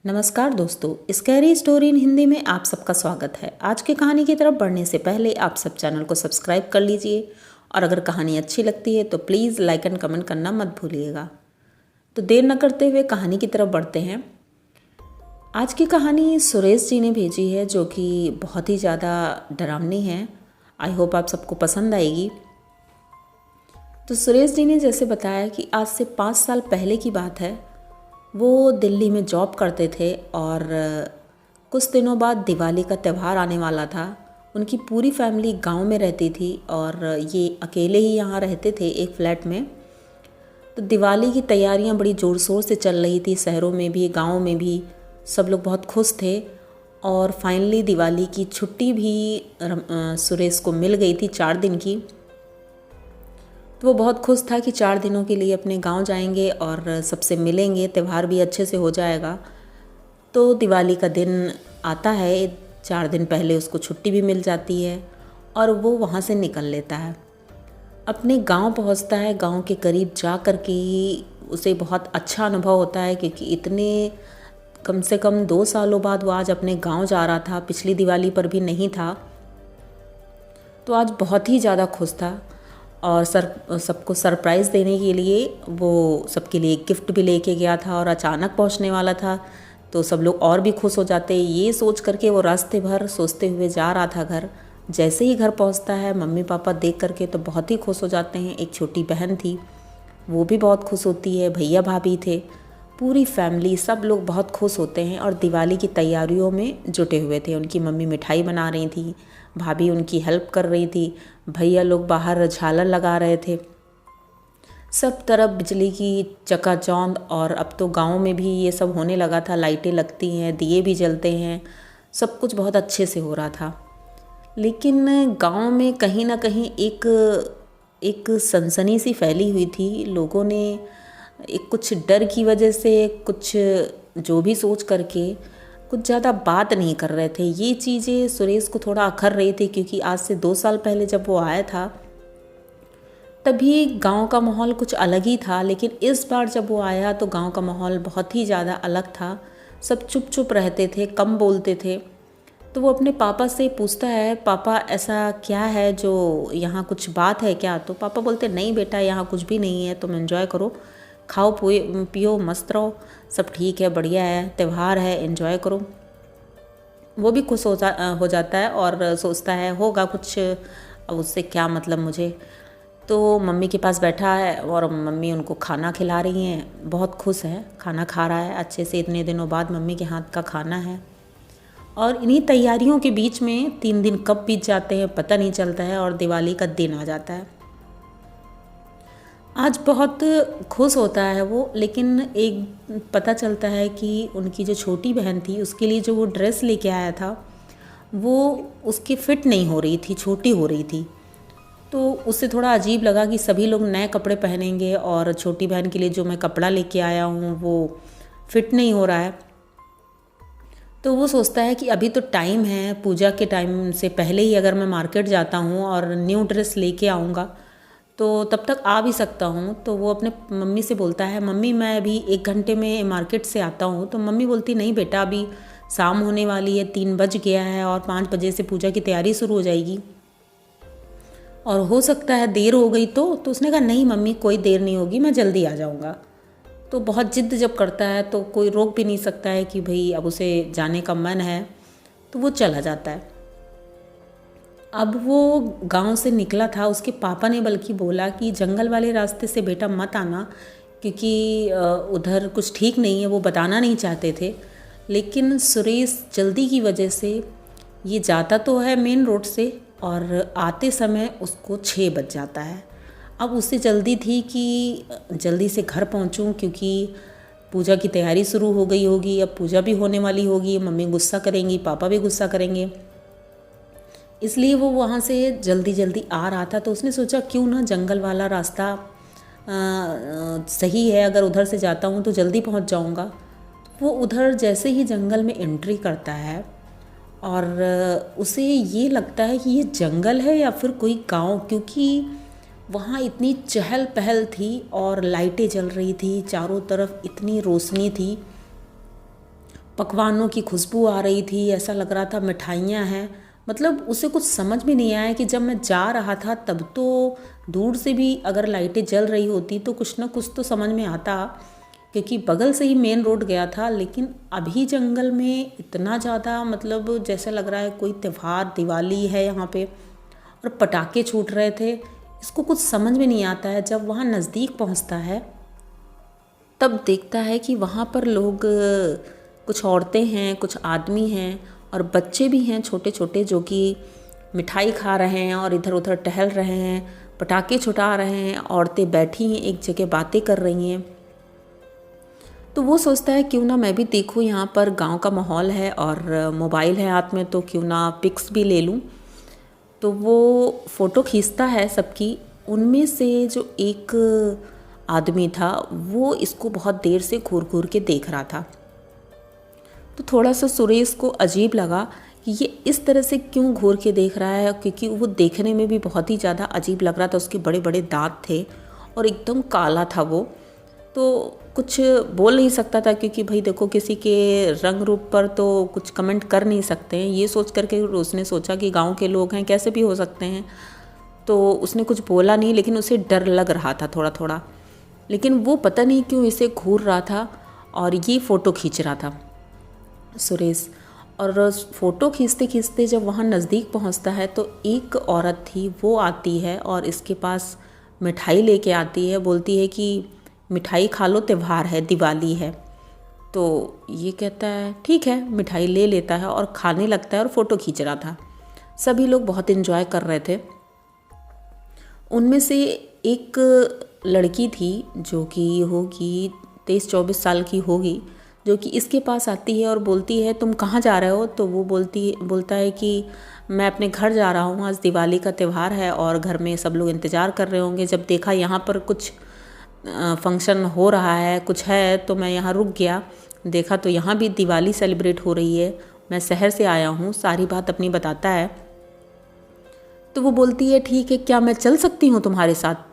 नमस्कार दोस्तों, scary story in Hindi में आप सबका स्वागत है। आज की कहानी की तरफ बढ़ने से पहले आप सब चैनल को सब्सक्राइब कर लीजिए और अगर कहानी अच्छी लगती है तो प्लीज़ लाइक एंड कमेंट करना मत भूलिएगा। तो देर न करते हुए कहानी की तरफ बढ़ते हैं। आज की कहानी सुरेश जी ने भेजी है, जो कि बहुत ही ज़्यादा डरावनी है। आई होप आप सबको पसंद आएगी। तो सुरेश जी ने जैसे बताया कि आज से 5 साल पहले की बात है। वो दिल्ली में जॉब करते थे और कुछ दिनों बाद दिवाली का त्यौहार आने वाला था। उनकी पूरी फैमिली गांव में रहती थी और ये अकेले ही यहाँ रहते थे एक फ्लैट में। तो दिवाली की तैयारियां बड़ी ज़ोर शोर से चल रही थी, शहरों में भी गांव में भी सब लोग बहुत खुश थे। और फाइनली दिवाली की छुट्टी भी सुरेश को मिल गई थी 4 दिन की। तो वो बहुत खुश था कि 4 दिनों के लिए अपने गांव जाएंगे और सबसे मिलेंगे, त्यौहार भी अच्छे से हो जाएगा। तो दिवाली का दिन आता है, 4 दिन पहले उसको छुट्टी भी मिल जाती है और वो वहाँ से निकल लेता है। अपने गांव पहुँचता है। गांव के करीब जा कर के ही उसे बहुत अच्छा अनुभव होता है, क्योंकि इतने कम से कम 2 सालों बाद वो आज अपने गांव जा रहा था। पिछली दिवाली पर भी नहीं था, तो आज बहुत ही ज़्यादा खुश था। और सबको सरप्राइज़ देने के लिए वो सबके लिए गिफ्ट भी लेके गया था और अचानक पहुंचने वाला था, तो सब लोग और भी खुश हो जाते। ये सोच करके वो रास्ते भर सोचते हुए जा रहा था घर। जैसे ही घर पहुंचता है, मम्मी पापा देख करके तो बहुत ही खुश हो जाते हैं। एक छोटी बहन थी, वो भी बहुत खुश होती है। भैया भाभी थे, पूरी फैमिली, सब लोग बहुत खुश होते हैं और दिवाली की तैयारियों में जुटे हुए थे। उनकी मम्मी मिठाई बना रही थी, भाभी उनकी हेल्प कर रही थी, भैया लोग बाहर झालर लगा रहे थे। सब तरफ बिजली की चकाचौंध। और अब तो गांव में भी ये सब होने लगा था, लाइटें लगती हैं, दिए भी जलते हैं, सब कुछ बहुत अच्छे से हो रहा था। लेकिन गांव में कहीं ना कहीं एक सनसनी सी फैली हुई थी। लोगों ने एक कुछ डर की वजह से, कुछ जो भी सोच करके कुछ ज़्यादा बात नहीं कर रहे थे। ये चीज़ें सुरेश को थोड़ा अखर रही थी, क्योंकि आज से 2 साल पहले जब वो आया था तभी गांव का माहौल कुछ अलग ही था। लेकिन इस बार जब वो आया तो गांव का माहौल बहुत ही ज़्यादा अलग था। सब चुप चुप रहते थे, कम बोलते थे। तो वो अपने पापा से पूछता है, पापा ऐसा क्या है, जो यहाँ कुछ बात है क्या? तो पापा बोलते, नहीं बेटा, यहाँ कुछ भी नहीं है, तुम एंजॉय करो, खाओ पियो, मस्त रहो, सब ठीक है, बढ़िया है, त्यौहार है, एंजॉय करो। वो भी खुश हो जाता है और सोचता है होगा कुछ, अब उससे क्या मतलब मुझे। तो मम्मी के पास बैठा है और मम्मी उनको खाना खिला रही हैं। बहुत खुश है, खाना खा रहा है अच्छे से। इतने दिनों बाद मम्मी के हाथ का खाना है। और इन्हीं तैयारियों के बीच में 3 दिन कब बीत जाते हैं पता नहीं चलता है और दिवाली का दिन आ जाता है। आज बहुत खुश होता है वो, लेकिन एक पता चलता है कि उनकी जो छोटी बहन थी, उसके लिए जो वो ड्रेस लेके आया था वो उसके फिट नहीं हो रही थी, छोटी हो रही थी। तो उससे थोड़ा अजीब लगा कि सभी लोग नए कपड़े पहनेंगे और छोटी बहन के लिए जो मैं कपड़ा लेके आया हूँ वो फिट नहीं हो रहा है। तो वो सोचता है कि अभी तो टाइम है, पूजा के टाइम से पहले ही अगर मैं मार्केट जाता हूँ और न्यू ड्रेस लेके आऊँगा तो तब तक आ भी सकता हूँ। तो वो अपने मम्मी से बोलता है, मम्मी मैं अभी 1 घंटे में मार्केट से आता हूँ। तो मम्मी बोलती, नहीं बेटा, अभी शाम होने वाली है, 3 बज गया है और 5 बजे से पूजा की तैयारी शुरू हो जाएगी और हो सकता है देर हो गई तो उसने कहा, नहीं मम्मी, कोई देर नहीं होगी, मैं जल्दी आ जाऊँगा। तो बहुत जिद जब करता है तो कोई रोक भी नहीं सकता है कि भाई अब उसे जाने का मन है, तो वो चला जाता है। अब वो गांव से निकला था, उसके पापा ने बल्कि बोला कि जंगल वाले रास्ते से बेटा मत आना, क्योंकि उधर कुछ ठीक नहीं है। वो बताना नहीं चाहते थे, लेकिन सुरेश जल्दी की वजह से ये जाता तो है मेन रोड से और आते समय उसको 6 बज जाता है। अब उससे जल्दी थी कि जल्दी से घर पहुंचूं, क्योंकि पूजा की तैयारी शुरू हो गई होगी, अब पूजा भी होने वाली होगी, मम्मी गुस्सा करेंगी, पापा भी गुस्सा करेंगे। इसलिए वो वहाँ से जल्दी जल्दी आ रहा था। तो उसने सोचा क्यों ना जंगल वाला रास्ता सही है, अगर उधर से जाता हूँ तो जल्दी पहुँच जाऊँगा। वो उधर जैसे ही जंगल में एंट्री करता है और उसे ये लगता है कि ये जंगल है या फिर कोई गांव, क्योंकि वहाँ इतनी चहल पहल थी और लाइटें जल रही थी, चारों तरफ इतनी रोशनी थी। पकवानों की खुशबू आ रही थी, ऐसा लग रहा था मिठाइयाँ हैं। मतलब उसे कुछ समझ में नहीं आया कि जब मैं जा रहा था तब तो दूर से भी अगर लाइटें जल रही होती तो कुछ ना कुछ तो समझ में आता, क्योंकि बगल से ही मेन रोड गया था। लेकिन अभी जंगल में इतना ज़्यादा मतलब जैसे लग रहा है कोई त्यौहार, दिवाली है यहाँ पे, और पटाखे छूट रहे थे। इसको कुछ समझ में नहीं आता है। जब वहाँ नज़दीक पहुँचता है तब देखता है कि वहाँ पर लोग, कुछ औरतें हैं, कुछ आदमी हैं और बच्चे भी हैं छोटे छोटे, जो कि मिठाई खा रहे हैं और इधर उधर टहल रहे हैं, पटाखे छुटा रहे हैं। औरतें बैठी हैं एक जगह, बातें कर रही हैं। तो वो सोचता है क्यों ना मैं भी देखूँ, यहाँ पर गांव का माहौल है और मोबाइल है हाथ में, तो क्यों ना पिक्स भी ले लूँ। तो वो फ़ोटो खींचता है सबकी। उनमें से जो एक आदमी था वो इसको बहुत देर से घूर घूर के देख रहा था। तो थोड़ा सा सुरेश को अजीब लगा कि ये इस तरह से क्यों घूर के देख रहा है, क्योंकि वो देखने में भी बहुत ही ज़्यादा अजीब लग रहा था। उसके बड़े बड़े दांत थे और एकदम काला था वो। तो कुछ बोल नहीं सकता था, क्योंकि भाई देखो किसी के रंग रूप पर तो कुछ कमेंट कर नहीं सकते हैं। ये सोच करके उसने सोचा कि गांव के लोग हैं, कैसे भी हो सकते हैं। तो उसने कुछ बोला नहीं, लेकिन उसे डर लग रहा था थोड़ा थोड़ा। लेकिन वो पता नहीं क्यों इसे घूर रहा था और ये फ़ोटो खींच रहा था सुरेश। और फ़ोटो खींचते खींचते जब वहाँ नज़दीक पहुँचता है तो एक औरत थी, वो आती है और इसके पास मिठाई लेके आती है। बोलती है कि मिठाई खा लो, त्यौहार है, दिवाली है। तो ये कहता है ठीक है, मिठाई ले लेता है और खाने लगता है और फ़ोटो खींच रहा था। सभी लोग बहुत इन्जॉय कर रहे थे। उनमें से एक लड़की थी जो कि होगी 23-24 साल की होगी, जो कि इसके पास आती है और बोलती है तुम कहाँ जा रहे हो। तो वो बोलता है कि मैं अपने घर जा रहा हूँ, आज दिवाली का त्यौहार है और घर में सब लोग इंतज़ार कर रहे होंगे। जब देखा यहाँ पर कुछ फंक्शन हो रहा है, कुछ है, तो मैं यहाँ रुक गया। देखा तो यहाँ भी दिवाली सेलिब्रेट हो रही है, मैं शहर से आया हूँ। सारी बात अपनी बताता है। तो वो बोलती है ठीक है, क्या मैं चल सकती हूँ तुम्हारे साथ।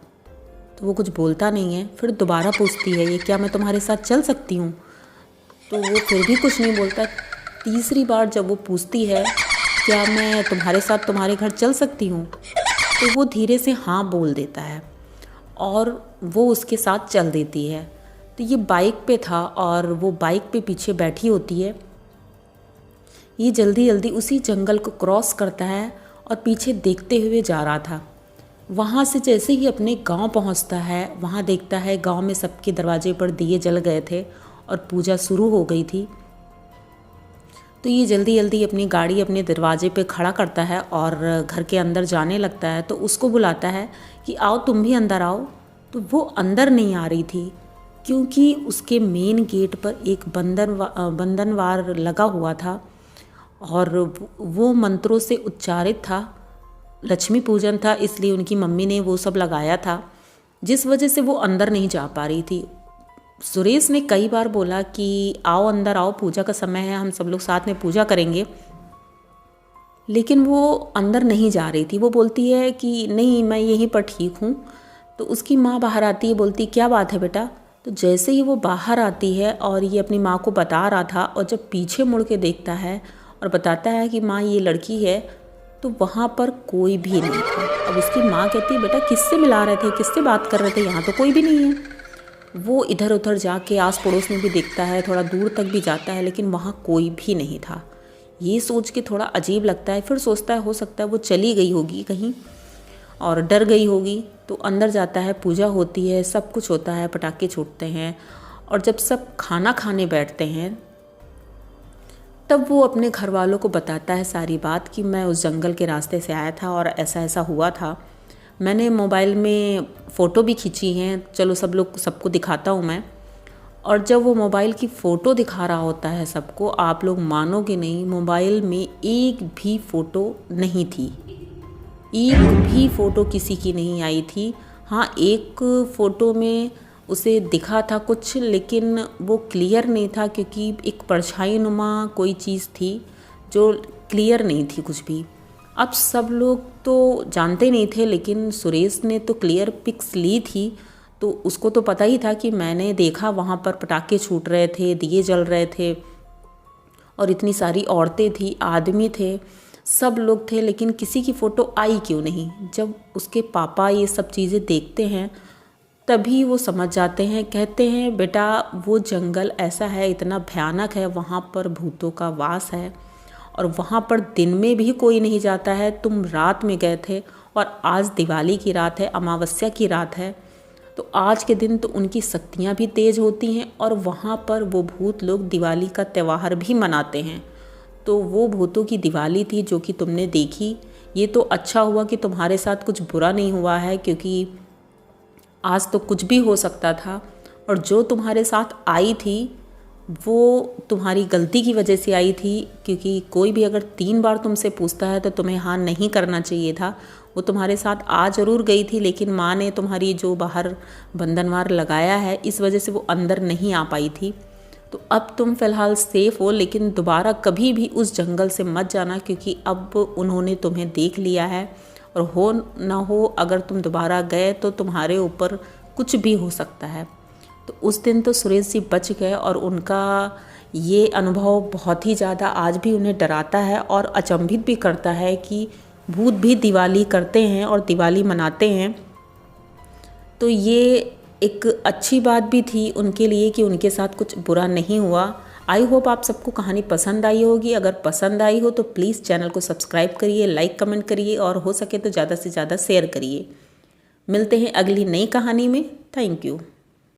तो वो कुछ बोलता नहीं है। फिर दोबारा पूछती है ये, क्या मैं तुम्हारे साथ चल सकती हूँ। तो वो फिर भी कुछ नहीं बोलता। तीसरी बार जब वो पूछती है क्या मैं तुम्हारे साथ तुम्हारे घर चल सकती हूँ, तो वो धीरे से हाँ बोल देता है और वो उसके साथ चल देती है। तो ये बाइक पे था और वो बाइक पे पीछे बैठी होती है। ये जल्दी जल्दी उसी जंगल को क्रॉस करता है और पीछे देखते हुए जा रहा था। वहाँ से जैसे ही अपने गांव पहुँचता है, वहाँ देखता है गांव में सबके दरवाजे पर दिए जल गए थे और पूजा शुरू हो गई थी। तो ये जल्दी जल्दी अपनी गाड़ी अपने दरवाजे पे खड़ा करता है और घर के अंदर जाने लगता है। तो उसको बुलाता है कि आओ तुम भी अंदर आओ। तो वो अंदर नहीं आ रही थी, क्योंकि उसके मेन गेट पर एक बंधनवार लगा हुआ था और वो मंत्रों से उच्चारित था। लक्ष्मी पूजन था, इसलिए उनकी मम्मी ने वो सब लगाया था, जिस वजह से वो अंदर नहीं जा पा रही थी। सुरेश ने कई बार बोला कि आओ अंदर आओ, पूजा का समय है, हम सब लोग साथ में पूजा करेंगे, लेकिन वो अंदर नहीं जा रही थी। वो बोलती है कि नहीं, मैं यहीं पर ठीक हूँ। तो उसकी माँ बाहर आती है, बोलती क्या बात है बेटा। तो जैसे ही वो बाहर आती है और ये अपनी माँ को बता रहा था, और जब पीछे मुड़ के देखता है और बताता है कि माँ ये लड़की है, तो वहाँ पर कोई भी नहीं था। अब उसकी माँ कहती है बेटा किससे मिला रहे थे, किससे बात कर रहे थे, यहाँ तो कोई भी नहीं है। वो इधर उधर जाके आस पड़ोस में भी देखता है, थोड़ा दूर तक भी जाता है, लेकिन वहाँ कोई भी नहीं था। ये सोच के थोड़ा अजीब लगता है। फिर सोचता है हो सकता है वो चली गई होगी कहीं और डर गई होगी। तो अंदर जाता है, पूजा होती है, सब कुछ होता है, पटाखे छूटते हैं। और जब सब खाना खाने बैठते हैं तब वो अपने घर वालों को बताता है सारी बात कि मैं उस जंगल के रास्ते से आया था और ऐसा ऐसा हुआ था। मैंने मोबाइल में फ़ोटो भी खींची हैं, चलो सबको दिखाता हूँ मैं। और जब वो मोबाइल की फ़ोटो दिखा रहा होता है सबको, आप लोग मानोगे नहीं, मोबाइल में एक भी फ़ोटो नहीं थी, एक भी फ़ोटो किसी की नहीं आई थी। हाँ, एक फ़ोटो में उसे दिखा था कुछ, लेकिन वो क्लियर नहीं था, क्योंकि एक परछाई नुमा कोई चीज़ थी जो क्लियर नहीं थी कुछ भी। अब सब लोग तो जानते नहीं थे, लेकिन सुरेश ने तो क्लियर पिक्स ली थी, तो उसको तो पता ही था कि मैंने देखा वहाँ पर पटाखे छूट रहे थे, दिए जल रहे थे। और इतनी सारी औरतें थी, आदमी थे, सब लोग थे, लेकिन किसी की फ़ोटो आई क्यों नहीं। जब उसके पापा ये सब चीज़ें देखते हैं तभी वो समझ जाते हैं। कहते हैं बेटा वो जंगल ऐसा है, इतना भयानक है, वहाँ पर भूतों का वास है और वहाँ पर दिन में भी कोई नहीं जाता है। तुम रात में गए थे और आज दिवाली की रात है, अमावस्या की रात है, तो आज के दिन तो उनकी शक्तियाँ भी तेज़ होती हैं और वहाँ पर वो भूत लोग दिवाली का त्यौहार भी मनाते हैं। तो वो भूतों की दिवाली थी जो कि तुमने देखी। ये तो अच्छा हुआ कि तुम्हारे साथ कुछ बुरा नहीं हुआ है, क्योंकि आज तो कुछ भी हो सकता था। और जो तुम्हारे साथ आई थी वो तुम्हारी गलती की वजह से आई थी, क्योंकि कोई भी अगर 3 बार तुमसे पूछता है तो तुम्हें हाँ नहीं करना चाहिए था। वो तुम्हारे साथ आ ज़रूर गई थी, लेकिन माँ ने तुम्हारी जो बाहर बंधनवार लगाया है इस वजह से वो अंदर नहीं आ पाई थी। तो अब तुम फ़िलहाल सेफ़ हो, लेकिन दोबारा कभी भी उस जंगल से मत जाना, क्योंकि अब उन्होंने तुम्हें देख लिया है और हो ना हो अगर तुम दोबारा गए तो तुम्हारे ऊपर कुछ भी हो सकता है। तो उस दिन तो सुरेश जी बच गए और उनका ये अनुभव बहुत ही ज़्यादा आज भी उन्हें डराता है और अचंभित भी करता है कि भूत भी दिवाली करते हैं और दिवाली मनाते हैं। तो ये एक अच्छी बात भी थी उनके लिए कि उनके साथ कुछ बुरा नहीं हुआ। आई होप आप सबको कहानी पसंद आई होगी। अगर पसंद आई हो तो प्लीज़ चैनल को सब्सक्राइब करिए, लाइक कमेंट करिए और हो सके तो ज़्यादा से ज़्यादा शेयर करिए। मिलते हैं अगली नई कहानी में। Thank you.